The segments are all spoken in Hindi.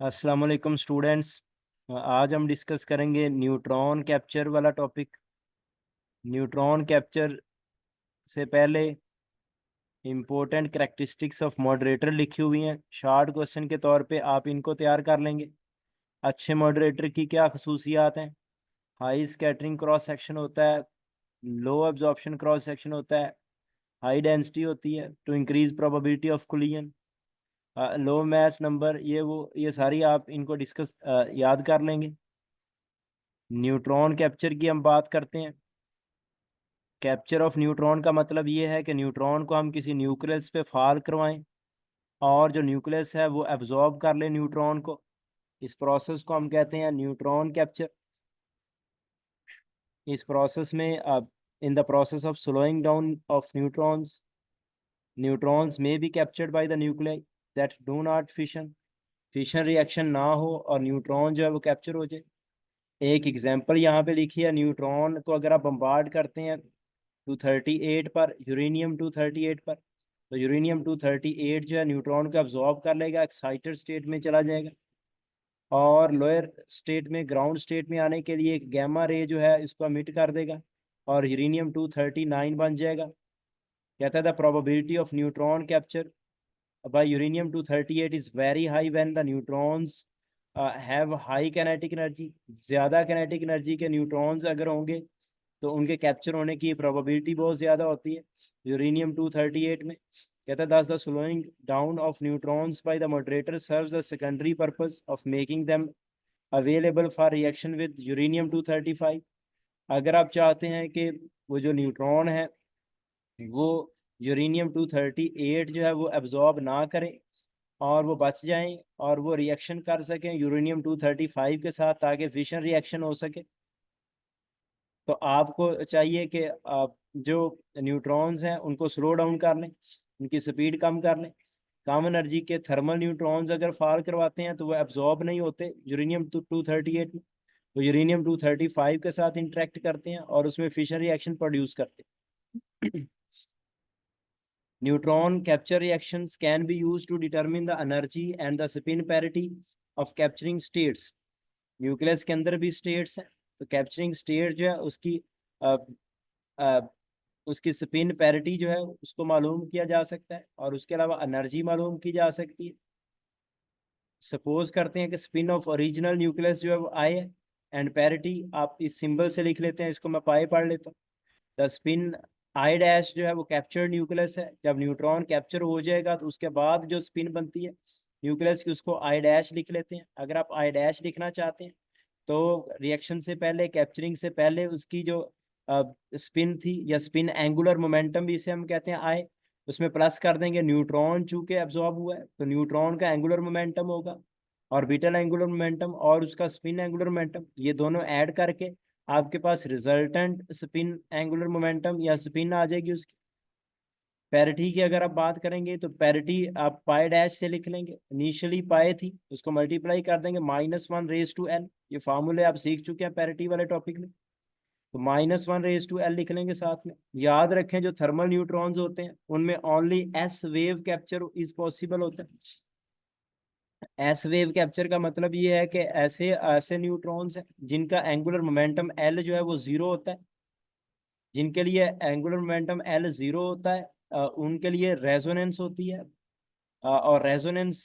अस्सलाम वालेकुम स्टूडेंट्स। आज हम डिस्कस करेंगे न्यूट्रॉन कैप्चर वाला टॉपिक। न्यूट्रॉन कैप्चर से पहले इम्पोर्टेंट करैक्टरिस्टिक्स ऑफ मॉडरेटर लिखी हुई हैं। शार्ट क्वेश्चन के तौर पे आप इनको तैयार कर लेंगे। अच्छे मॉडरेटर की क्या खसूसियात हैं? हाई स्कैटरिंग क्रॉस सेक्शन होता है, लो एब्जॉर्प्शन क्रॉस सेक्शन होता है, हाई डेंसिटी होती है to increase probability of collision, low mass number. ये सारी आप इनको डिस्कस याद कर लेंगे। न्यूट्रॉन कैप्चर की हम बात करते हैं। कैप्चर ऑफ न्यूट्रॉन का मतलब ये है कि न्यूट्रॉन को हम किसी न्यूक्लियस पे फाल करवाएं और जो न्यूक्लियस है वो एब्जॉर्ब कर ले न्यूट्रॉन को। इस प्रोसेस को हम कहते हैं न्यूट्रॉन कैप्चर। इस प्रोसेस में अब in the process of slowing down of neutrons, neutrons में be captured by the nuclei that do not fission. Fission reaction ना हो और न्यूट्रॉन जो है वो कैप्चर हो जाए। एक एग्जांपल यहाँ पे लिखी है। न्यूट्रॉन को अगर आप बम्बार्ड करते हैं 238 पर, यूरेनियम 238 पर, तो यूरेनियम 238 जो है न्यूट्रॉन को अब्जॉर्ब कर लेगा, एक्साइटेड स्टेट में चला जाएगा और लोअर स्टेट में, ग्राउंड स्टेट में आने के लिए एक गैमा रे जो है इसको एमिट कर देगा और यूरेनियम 239 बन जाएगा। कहता है the probability of neutron capture by uranium 238 is very high when the neutrons have high kinetic energy. ज़्यादा काइनेटिक एनर्जी के न्यूट्रॉन्स अगर होंगे तो उनके कैप्चर होने की प्रोबेबिलिटी बहुत ज़्यादा होती है यूरेनियम 238 में। कहता है दस the slowing down of neutrons by the moderator serves a secondary purpose of making them available for reaction with uranium 235। अगर आप चाहते हैं कि वो जो न्यूट्रॉन है वो यूरेनियम 238 जो है वो एब्जॉर्ब ना करें और वो बच जाएं और वो रिएक्शन कर सकें यूरेनियम 235 के साथ, ताकि फिशन रिएक्शन हो सके, तो आपको चाहिए कि आप जो न्यूट्रॉन्स हैं उनको स्लो डाउन कर लें, उनकी स्पीड कम कर लें। कम एनर्जी के थर्मल न्यूट्रॉन्स अगर फाल करवाते हैं तो वो एब्जॉर्ब नहीं होते यूरेनियम 238 में, वो यूरेनियम 235 के साथ इंटरेक्ट करते हैं और उसमें फिशन रिएक्शन प्रोड्यूस करते हैं। Neutron capture reactions can be use to determine the energy and the spin parity of capturing states. Nucleus के अंदर भी स्टेट्स हैं, तो कैप्चरिंग स्टेट जो है उसकी अ, अ, उसकी स्पिन पैरिटी जो है उसको मालूम किया जा सकता है और उसके अलावा एनर्जी मालूम की जा सकती है। सपोज करते हैं कि स्पिन ऑफ ओरिजिनल न्यूक्लियस जो है वो आई है एंड पैरिटी आप इस सिंबल से लिख लेते हैं, इसको मैं पाई पढ़ लेता हूँ। द स्पिन आई डैश जो है वो कैप्चर्ड न्यूक्लियस है। जब न्यूट्रॉन कैप्चर हो जाएगा तो उसके बाद जो स्पिन बनती है न्यूक्लियस की उसको आई डैश लिख लेते हैं। अगर आप आई डैश लिखना चाहते हैं तो रिएक्शन से पहले, कैप्चरिंग से पहले उसकी जो स्पिन थी या स्पिन एंगुलर मोमेंटम भी इसे हम कहते हैं आए, उसमें प्लस कर देंगे। न्यूट्रॉन चूंकि एब्जॉर्ब हुआ है तो न्यूट्रॉन का एंगुलर मोमेंटम होगा, ऑर्बिटल एंगुलर मोमेंटम और उसका स्पिन एंगुलर मोमेंटम, ये दोनों ऐड करके आपके पास रिजल्टेंट स्पिन एंगुलर मोमेंटम या स्पिन आ जाएगी उसकी। पैरिटी की अगर आप बात करेंगे तो पैरिटी आप पाई डैश से लिख लेंगे। इनिशियली पाई थी, उसको मल्टीप्लाई कर देंगे -1 रेज टू एल। ये फार्मूले आप सीख चुके हैं पैरिटी वाले टॉपिक में, तो -1 रेज टू एल लिख लेंगे साथ में। याद रखें जो थर्मल न्यूट्रॉन्स होते हैं उनमें only S wave capture is possible होता है। एस वेव कैप्चर का मतलब ये है कि ऐसे ऐसे न्यूट्रॉन्स हैं जिनका एंगुलर मोमेंटम एल जो है वो जीरो होता है। जिनके लिए एंगुलर मोमेंटम एल जीरो होता है उनके लिए रेजोनेंस होती है और रेजोनेंस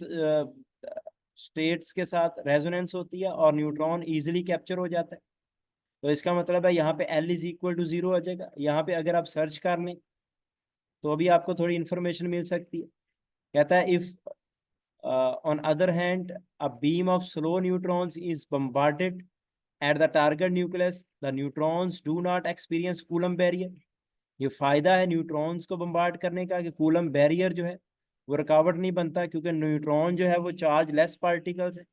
स्टेट्स के साथ रेजोनेंस होती है और न्यूट्रॉन इजीली कैप्चर हो जाता है। तो इसका मतलब है यहाँ पे L is equal to zero आ जाएगा। यहाँ पे अगर आप सर्च कर लें तो अभी आपको थोड़ी इन्फॉर्मेशन मिल सकती है। कहता है if on other hand a beam of slow neutrons is bombarded at the target nucleus the neutrons do not experience coulomb barrier. ये फायदा है न्यूट्रॉन्स को बम्बार्ड करने का कि कूलम बैरियर जो है वो रुकावट नहीं बनता, क्योंकि न्यूट्रॉन जो है वो चार्ज लेस पार्टिकल्स है।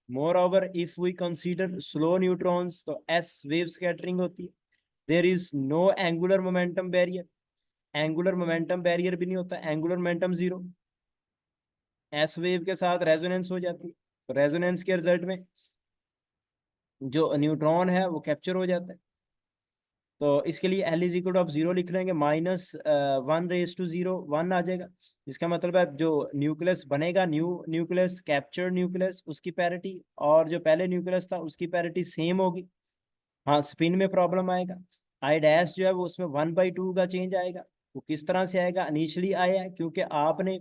Moreover if we consider slow neutrons तो एस वेव स्कैटरिंग होती है। There is no angular momentum barrier. Angular momentum barrier भी नहीं होता, angular momentum zero. S wave के साथ रेजोनेंस हो जाती है, तो रेजोनेंस के रिजल्ट में जो न्यूट्रॉन है वो कैप्चर हो जाता है। तो इसके लिए L इज इक्वल टू आप 0 लिख लेंगे, -1 रेज टू 0 1 आ जाएगा। इसका मतलब है जो न्यूक्लियस बनेगा, न्यू न्यूक्लियस, कैप्चर्ड न्यूक्लियस, उसकी पैरिटी और जो पहले न्यूक्लियस था उसकी पैरिटी सेम होगी। हाँ, स्पिन में प्रॉब्लम आएगा। आई डैश जो है वो उसमें 1/2 का चेंज आएगा। वो किस तरह से आएगा? इनिशियली आया है क्योंकि आपने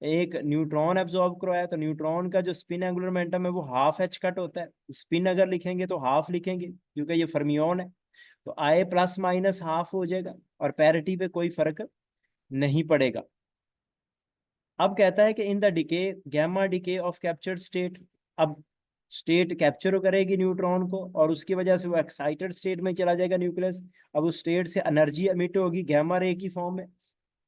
एक न्यूट्रॉन एब्जॉर्ब करवाया, तो न्यूट्रॉन का जो स्पिन एंगुलर मोमेंटम है वो हाफ एच कट होता है। स्पिन अगर लिखेंगे तो हाफ लिखेंगे क्योंकि ये फर्मियोन है, तो आए प्लस माइनस हाफ हो जाएगा और पैरिटी पे कोई फर्क नहीं पड़ेगा। अब कहता है कि in the decay, gamma decay of captured state, अब स्टेट कैप्चर करेगी न्यूट्रॉन को और उसकी वजह से वो एक्साइटेड स्टेट में चला जाएगा न्यूक्लियस। अब उस स्टेट से एनर्जी एमिट होगी गैमा रे की फॉर्म में,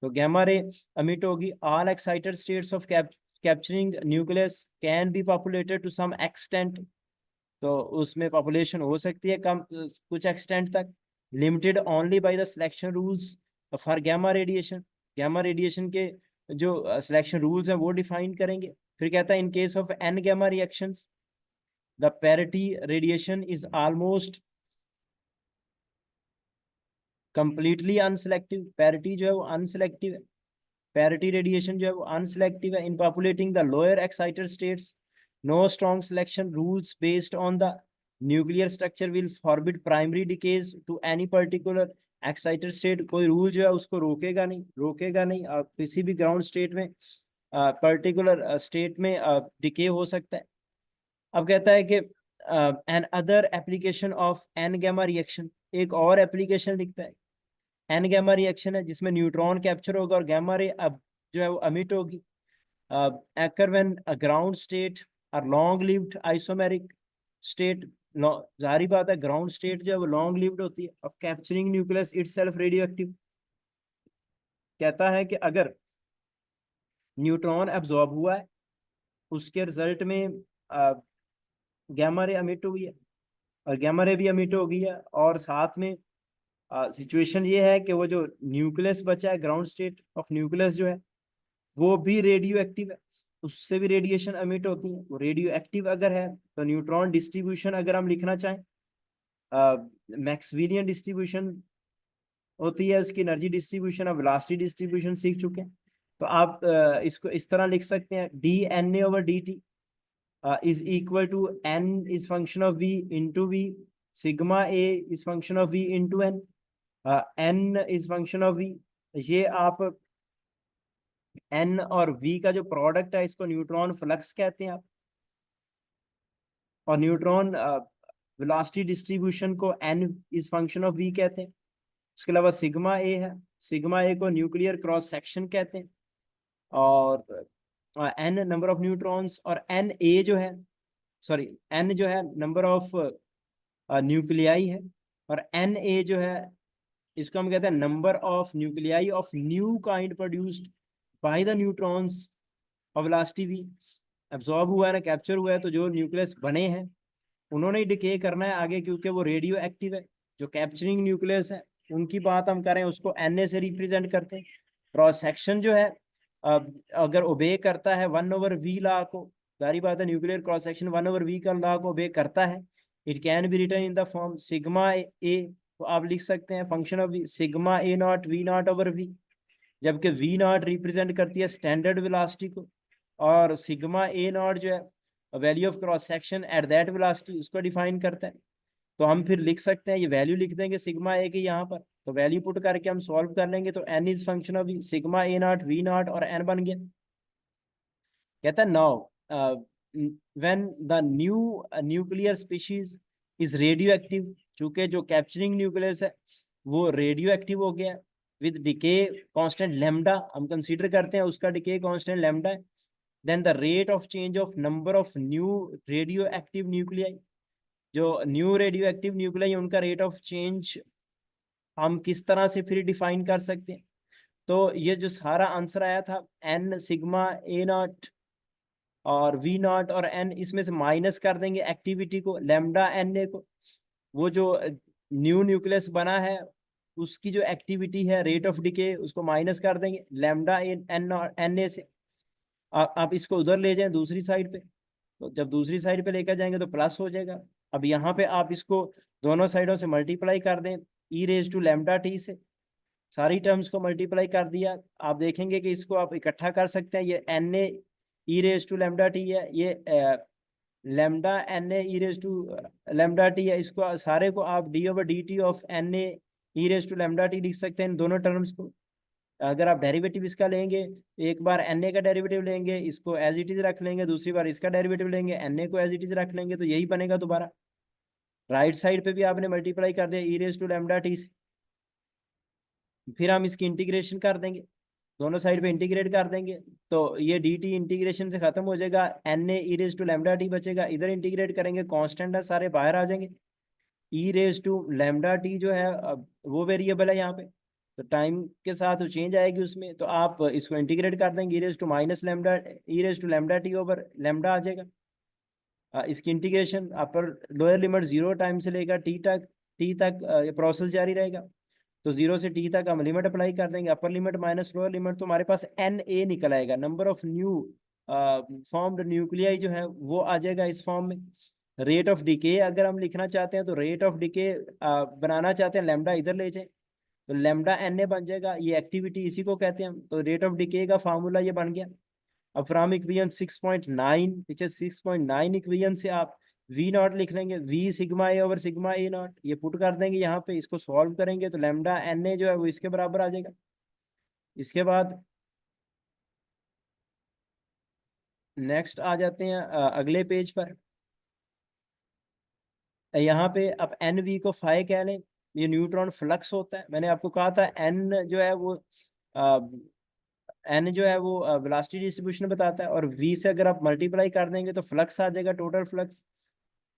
तो गैमा रे एमिट होगी। All excited states of capturing nucleus can be populated to some extent, तो उसमें पॉपुलेशन हो सकती है कम कुछ एक्सटेंट तक, limited only by the selection rules for gamma radiation. Gamma radiation के जो सिलेक्शन रूल्स हैं वो डिफाइन करेंगे। फिर कहता है in case of N gamma reactions the parity radiation is almost completely unselective. Parity जो है वो अनसेलेक्टिव है, पैरिटी रेडिएशन जो है वो अनसेलेक्टिव है in populating the lower excited states. No strong selection rules based on the nuclear structure will forbid primary decays to any particular excited state. कोई रूल जो है उसको रोकेगा नहीं आप किसी भी ग्राउंड स्टेट में पर्टिकुलर स्टेट में डिके हो सकता है। अब कहता है कि another application of N gamma reaction, एक और एप्लीकेशन लिखता है। एन गैमा रिएक्शन है जिसमें न्यूट्रॉन कैप्चर होगा और गैमा रे अब जो है वो अमिट होगी। एकर व्हेन अ ग्राउंड स्टेट और लॉन्ग लिव्ड आइसोमेरिक स्टेट, जारी बात है ग्राउंड स्टेट जो है वो लॉन्ग लिव्ड होती है। Of capturing nucleus itself radio active, कहता है कि अगर न्यूट्रॉन एब्जॉर्ब हुआ है उसके रिजल्ट में गैमा रे अमिट हुई है और गैमा रे भी अमिट हो गई है, और साथ में सिचुएशन ये है कि वो जो न्यूक्लियस बचा है, ग्राउंड स्टेट ऑफ न्यूक्लियस जो है वो भी रेडियो एक्टिव है, उससे भी रेडिएशन अमिट होती है। वो रेडियो एक्टिव अगर है तो न्यूट्रॉन डिस्ट्रीब्यूशन अगर हम लिखना चाहें, मैक्सवेलियन डिस्ट्रीब्यूशन होती है उसकी, एनर्जी डिस्ट्रीब्यूशन, अब वेलोसिटी डिस्ट्रीब्यूशन सीख चुके हैं। तो आप इसको इस तरह लिख सकते हैं, dNA/dt is equal to n is function of v into v, sigma a is function of v into n, n is function of v। ये आप n और v का जो प्रोडक्ट है इसको न्यूट्रॉन फ्लक्स कहते हैं आप, और न्यूट्रॉन वेलोसिटी डिस्ट्रीब्यूशन को n is function of v कहते हैं। उसके अलावा सिग्मा ए है, सिग्मा ए को न्यूक्लियर क्रॉस सेक्शन कहते हैं, और n नंबर ऑफ न्यूट्रॉन्स, और n ए जो है, सॉरी n जो है नंबर ऑफ न्यूक्लियाई है, और n ए जो है इसको हम कहते हैं number of nuclei of new kind produced by the neutrons of velocity v। Absorb हुआ है ना, कैप्चर हुआ है, तो जो न्यूक्लियस बने हैं उन्होंने ही डिके करना है आगे क्योंकि वो रेडियो एक्टिव है। जो कैप्चरिंग न्यूक्लियस है उनकी बात हम करें उसको Na से रिप्रेजेंट करते हैं। क्रॉस सेक्शन जो है अगर ओबे करता है 1/v लॉ को, सारी बात है न्यूक्लियर क्रॉस सेक्शन 1/v का लॉ को ओबे करता है। It can be written in the form sigma A, तो आप लिख सकते हैं function of sigma A0 V0/v, जबकि V0 रिप्रेजेंट करती है स्टैंडर्ड वेलोसिटी को, और सिग्मा A0 जो है value of cross section at that velocity उसको डिफाइन करता है। तो हम फिर लिख सकते हैं, ये वैल्यू लिख देंगे सिग्मा ए की यहाँ पर, तो वैल्यू पुट करके हम सॉल्व कर लेंगे, तो n is function of sigma A0 V0 और n बन गया। कहता है now when the new nuclear species is radio active, चूंकि जो कैप्चरिंग न्यूक्लियस है वो रेडियो एक्टिव हो गया विद डिके कांस्टेंट लैम्डा, हम कंसीडर करते हैं उसका डिके कांस्टेंट लैम्डा है, then the rate of change of number of new radioactive nuclei, जो न्यू रेडियो एक्टिव न्यूक्लियाई उनका रेट ऑफ चेंज हम किस तरह से फिर डिफाइन कर सकते हैं। तो ये जो सारा आंसर आया था n सिग्मा A0 और V0 और n, इसमें से माइनस कर देंगे एक्टिविटी को, लैम्डा Na को, वो जो न्यू न्यूक्लियस बना है उसकी जो एक्टिविटी है रेट ऑफ डिके उसको माइनस कर देंगे लैम्डा Na से। आप इसको उधर ले जाएं दूसरी साइड पे, तो जब दूसरी साइड पे लेकर जाएंगे तो प्लस हो जाएगा। अब यहाँ पे आप इसको दोनों साइडों से मल्टीप्लाई कर दें, ई रेज टू लैम्डा टी से, सारी टर्म्स को मल्टीप्लाई कर दिया। आप देखेंगे कि इसको आप इकट्ठा कर सकते हैं, ये N A e raise to lambda t है, ये lambda N A e raise to lambda t है, इसको सारे को आप d over d t of N A e raise to lambda t लिख सकते हैं, इन दोनों टर्म्स को। अगर आप डेरिवेटिव इसका लेंगे, एक बार एन ए का डेरिवेटिव लेंगे, इसको एज इट इज रख लेंगे, दूसरी बार इसका डेरिवेटिव लेंगे, एन ए को एज इट इज रख लेंगे, तो यही बनेगा दोबारा। राइट साइड पे भी आपने मल्टीप्लाई कर दिया ई रेज टू लैम्डा टी से, फिर हम इसकी इंटीग्रेशन कर देंगे, दोनों साइड पे इंटीग्रेट कर देंगे, तो ये डी टी इंटीग्रेशन से खत्म हो जाएगा, N A e raise to lambda t बचेगा, इधर इंटीग्रेट करेंगे, कांस्टेंट है सारे बाहर आ जाएंगे। ई रेज टू लैम्डा टी जो है वो वेरिएबल है यहाँ पे, तो टाइम के साथ वो चेंज आएगी उसमें, तो आप इसको इंटीग्रेट कर देंगे, e raise to minus lambda e raise to lambda t over lambda आ जाएगा। इसकी integration upper lower limit 0 time से लेकर टी तक ये प्रोसेस जारी रहेगा, तो 0 से टी तक हम लिमिट अप्लाई कर देंगे, upper limit minus lower limit, तो हमारे पास एन ए निकल आएगा, number of new formed nuclei जो है वो आ जाएगा इस फॉर्म में। रेट ऑफ डिके अगर हम लिखना चाहते हैं, तो रेट ऑफ डिके बनाना चाहते हैं, लैम्डा इधर ले जाए, तो लैम्डा एन ए बन जाएगा, ये एक्टिविटी इसी को कहते हैं हम, तो रेट ऑफ डिके का फार्मूला ये बन गया। अब फ्रॉम इक्वेशन 6.9, पीछे 6.9 इक्वेशन से आप वी नॉट लिख लेंगे, V sigma A over sigma A naught, ये पुट कर देंगे यहाँ पे, इसको सॉल्व करेंगे तो लैम्डा एन ए जो है वो इसके बराबर आ जाएगा। इसके बाद नेक्स्ट आ जाते हैं अगले पेज पर। यहाँ पे अब एन वी को फाई कह लें, ये न्यूट्रॉन फ्लक्स होता है, मैंने आपको कहा था एन जो है वो एन जो है वो वेलोसिटी डिस्ट्रीब्यूशन बताता है, और वी से अगर आप मल्टीप्लाई कर देंगे तो फ्लक्स आ जाएगा, टोटल फ्लक्स,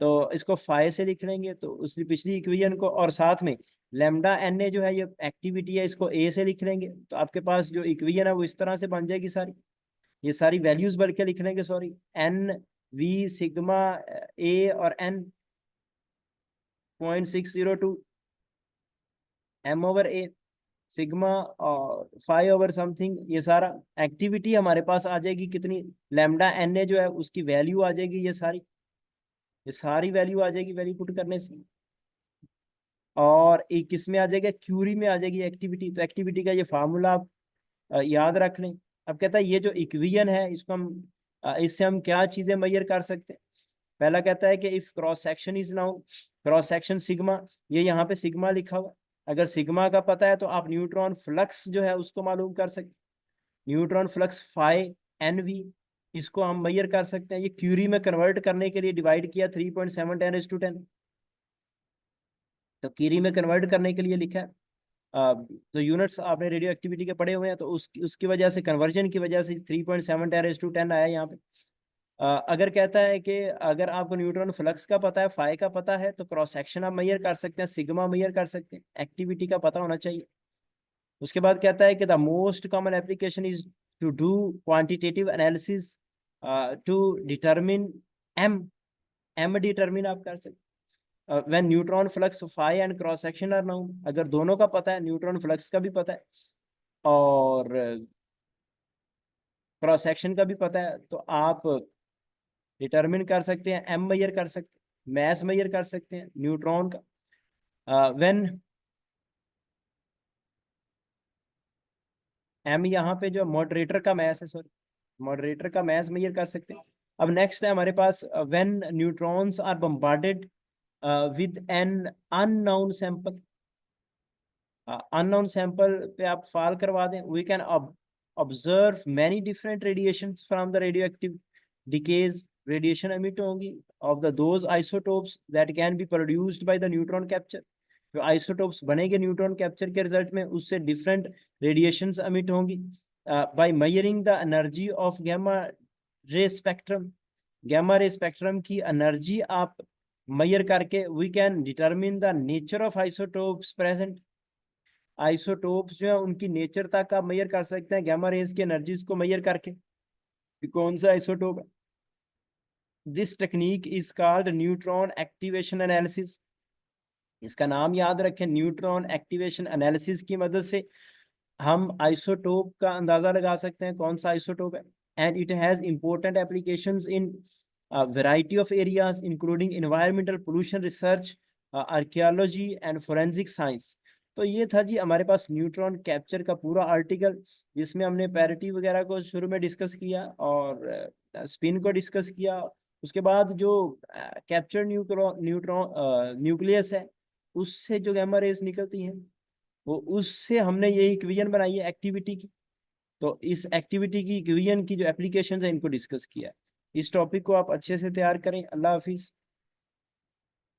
तो इसको फाई से लिख लेंगे, तो उसकी पिछली इक्वेशन को, और साथ में लेमडा एन ए जो है ये एक्टिविटी है, इसको ए से लिख लेंगे, तो आपके पास जो इक्वेशन है वो इस तरह से बन जाएगी सारी, ये सारी वैल्यूज बढ़ के लिख लेंगे, सॉरी, एन वी सिग्मा ए और एन 0.602 एम ओवर ए सिग्मा और 5 ओवर समथिंग, ये सारा एक्टिविटी हमारे पास आ जाएगी कितनी, लेमडा एन ए जो है उसकी वैल्यू आ जाएगी, ये सारी वैल्यू आ जाएगी वैल्यू पुट करने से, और एक किस में आ जाएगा, क्यूरी में आ जाएगी एक्टिविटी, तो एक्टिविटी का ये फार्मूला आप याद रख लें। अब कहता है ये जो इक्वेशन है इसको हम इससे हम क्या चीजें मेजर कर सकते हैं। पहला कहता है कि if cross section is now, cross section sigma, ये यहाँ पे सिग्मा लिखा हुआ, अगर सिग्मा का पता है तो आप न्यूट्रॉन फ्लक्स जो है उसको मालूम कर सकते हैं, neutron flux phi N V, इसको हम मेजर कर सकते हैं। ये क्यूरी में कन्वर्ट करने के लिए डिवाइड किया 3.7 10 तो क्यूरी में कन्वर्ट करने के लिए लिखा है। तो यूनिट्स आपने रेडियो एक्टिविटी के पढ़े हुए हैं, तो उसकी वजह से, कन्वर्जन की वजह से 3.7 10 आया यहाँ पे। अगर कहता है कि अगर आपको न्यूट्रॉन फ्लक्स का पता है, फाई का पता है, तो क्रॉस सेक्शन आप मेजर कर सकते हैं, सिग्मा मेजर कर सकते हैं, एक्टिविटी का पता होना चाहिए। उसके बाद कहता है कि the most common application is to do quantitative analysis to determine M, determine आप कर सकते when neutron flux phi and cross section are known, अगर दोनों का पता है, न्यूट्रॉन फ्लक्स का भी पता है और क्रॉस सेक्शन का भी पता है, तो आप डिटरमिन कर सकते हैं, एम मेजर कर सकते हैं, मैस मेजर कर सकते हैं न्यूट्रॉन का। व्हेन एम यहाँ पे जो मॉडरेटर का मैस है, सॉरी, मॉडरेटर का मैस मेजर कर सकते हैं। अब नेक्स्ट है हमारे पास when neutrons are bombarded with an unknown sample, unknown sample पे आप फाल करवा दें, we can observe many different radiations from the radioactive decays, radiation emit होंगी of the those isotopes that can be produced by the neutron capture, जो आइसोटोप्स बनेंगे न्यूट्रॉन कैप्चर के रिजल्ट में, उससे डिफरेंट रेडिएशंस एमिट होंगी bye measuring the energy of gamma ray spectrum, gamma ray spectrum की एनर्जी आप मेजर करके we can determine the nature of isotopes present, isotopes जो है उनकी नेचर तक आप मेजर कर सकते हैं गैमा रेज की एनर्जीज को मेजर करके कि कौन सा आइसोटोप है। This technique is called neutron activation analysis, इसका नाम याद रखें, न्यूट्रॉन एक्टिवेशन एनालिसिस की मदद से हम आइसोटोप का अंदाजा लगा सकते हैं कौन सा आइसोटोप है, and it has important applications in variety of areas including environmental pollution research, archaeology and forensic science. तो ये था जी हमारे पास न्यूट्रॉन कैप्चर का पूरा आर्टिकल, जिसमें हमने पैरिटी वगैरह को शुरू में डिस्कस किया और स्पिन को डिस्कस किया। उसके बाद जो कैप्चर न्यूट्रॉन न्यूट्रॉन न्यूक्लियस है, उससे जो गैमा रेज निकलती हैं, वो उससे हमने ये इक्वेशन बनाई है एक्टिविटी की। तो इस एक्टिविटी की इक्वेशन की जो एप्लीकेशन है इनको डिस्कस किया है। इस टॉपिक को आप अच्छे से तैयार करें। अल्लाह हाफिज।